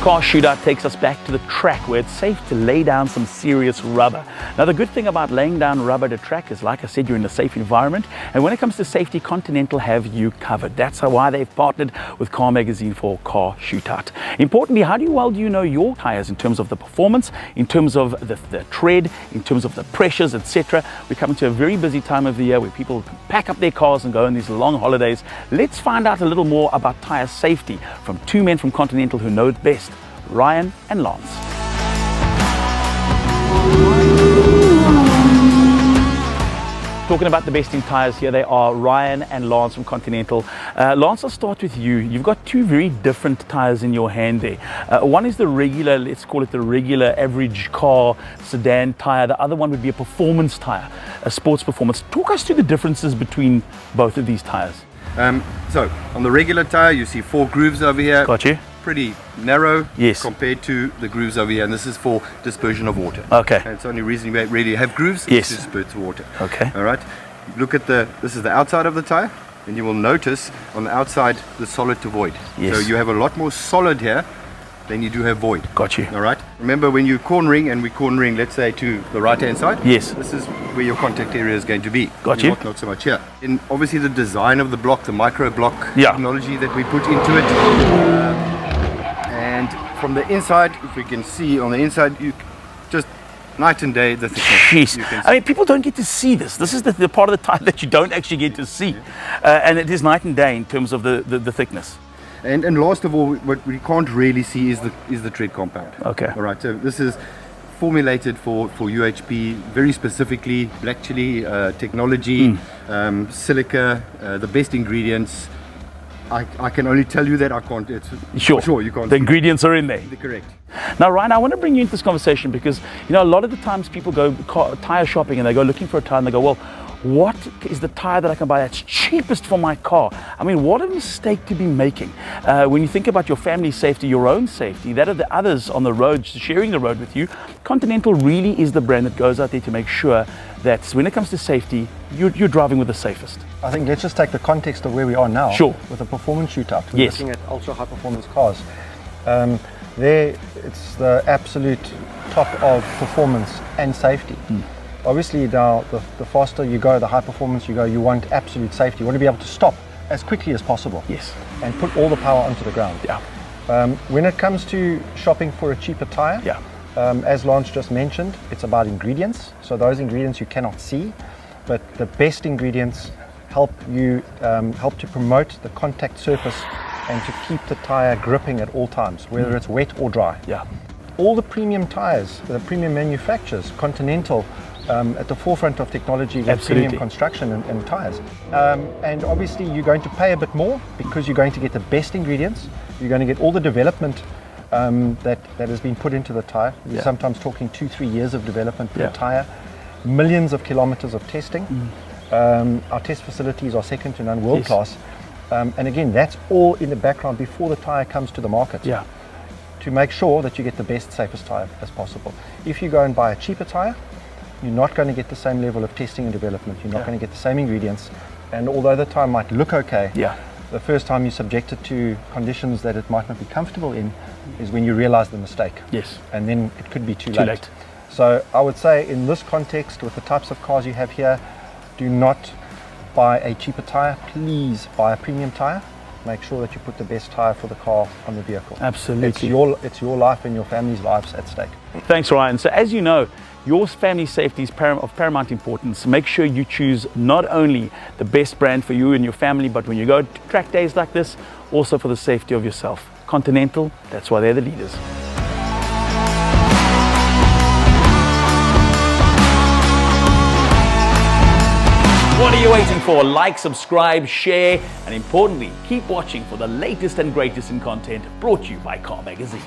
car Shootout takes us back to the track where it's safe to lay down some serious rubber. Now the good thing about laying down rubber to track is, like I said, you're in a safe environment, and when it comes to safety, Continental have you covered. That's why they've partnered with Car Magazine for Car Shootout. Importantly, how well do you know your tires in terms of the performance, in terms of the tread, in terms of the pressures, etc. We're coming to a very busy time of the year where people pack up their cars and go on these long holidays. Let's find out a little more about tire safety from two men from Continental who know it best, Ryan and Lance. Talking about the best in tires, here they are, Ryan and Lance from Continental. Lance, I'll start with you. You've got two very different tires in your hand there. One is the regular, let's call it the regular average car sedan tire. The other one would be a performance tire, a sports performance. Talk us through the differences between both of these tires. So on the regular tire, you see 4 grooves over here. Got you. Pretty narrow, yes, compared to the grooves over here, and this is for dispersion of water. Okay. And it's the only reason we really have grooves, yes, is to disperse water. Okay. All right. Look at this is the outside of the tire, and you will notice on the outside the solid to void. Yes. So you have a lot more solid here than you do have void. Got you. All right. Remember when you're cornering, and we're cornering, let's say, to the right-hand side. Yes. This is where your contact area is going to be. Got you. Not so much here. And obviously the design of the block, the micro block technology that we put into it. And from the inside, if we can see on the inside, you just night and day the thickness. Jeez. I mean, people don't get to see this. This is the part of the tire that you don't actually get to see. And it is night and day in terms of the thickness. And last of all, what we can't really see is the tread compound. Okay. All right. So this is formulated for UHP, very specifically black chili technology, silica, the best ingredients. I can only tell you that I can't. It's sure you can't. The ingredients are in there. Correct. Now, Ryan, I want to bring you into this conversation because, you know, a lot of the times people go tire shopping and they go looking for a tire and they go, well, what is the tire that I can buy that's cheapest for my car? I mean, what a mistake to be making. When you think about your family safety, your own safety, that of the others on the road, sharing the road with you, Continental really is the brand that goes out there to make sure that when it comes to safety, you're driving with the safest. I think let's just take the context of where we are now. Sure. With a performance shootout. We're yes, looking at ultra high performance cars. There, it's the absolute top of performance and safety. Obviously now, the faster you go, the high performance you go, you want absolute safety. You want to be able to stop as quickly as possible. Yes. And put all the power onto the ground. Yeah. When it comes to shopping for a cheaper tire, as Lance just mentioned, it's about ingredients. So those ingredients you cannot see, but the best ingredients help to promote the contact surface and to keep the tire gripping at all times, whether it's wet or dry. Yeah. All the premium tires, the premium manufacturers, Continental, at the forefront of technology with premium construction and tires. And obviously you're going to pay a bit more because you're going to get the best ingredients. You're going to get all the development that has been put into the tire. We're sometimes talking 2-3 years of development per tire, millions of kilometers of testing. Our test facilities are second to none, world class. And again, that's all in the background before the tire comes to the market. Yeah. To make sure that you get the best, safest tire as possible. If you go and buy a cheaper tire, you're not going to get the same level of testing and development. You're not going to get the same ingredients. And although the tire might look okay, the first time you subject it to conditions that it might not be comfortable in is when you realize the mistake. Yes. And then it could be too late. So I would say in this context, with the types of cars you have here, do not buy a cheaper tire. Please buy a premium tire. Make sure that you put the best tire for the car on the vehicle. Absolutely. It's your life and your family's lives at stake. Thanks, Ryan. So as you know, your family safety is of paramount importance. Make sure you choose not only the best brand for you and your family, but when you go to track days like this, also for the safety of yourself. Continental, that's why they're the leaders. What are you waiting for? Like, subscribe, share, and importantly, keep watching for the latest and greatest in content brought to you by Car Magazine.